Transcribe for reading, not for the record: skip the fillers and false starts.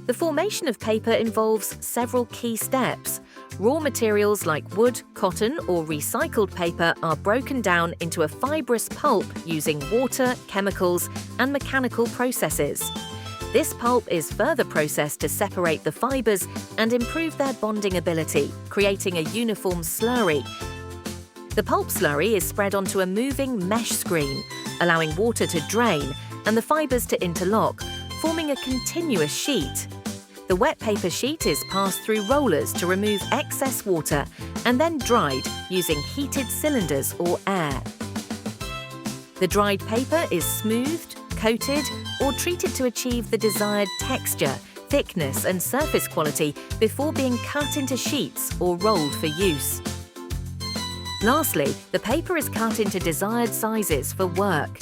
The formation of paper involves several key steps. Raw materials like wood, cotton, or recycled paper are broken down into a fibrous pulp using water, chemicals, and mechanical processes. This pulp is further processed to separate the fibers and improve their bonding ability, creating a uniform slurry. The pulp slurry is spread onto a moving mesh screen, allowing water to drain and the fibers to interlock, forming a continuous sheet. The wet paper sheet is passed through rollers to remove excess water and then dried using heated cylinders or air. The dried paper is smoothed, coated, or treated to achieve the desired texture, thickness, and surface quality before being cut into sheets or rolled for use. Lastly, the paper is cut into desired sizes for work.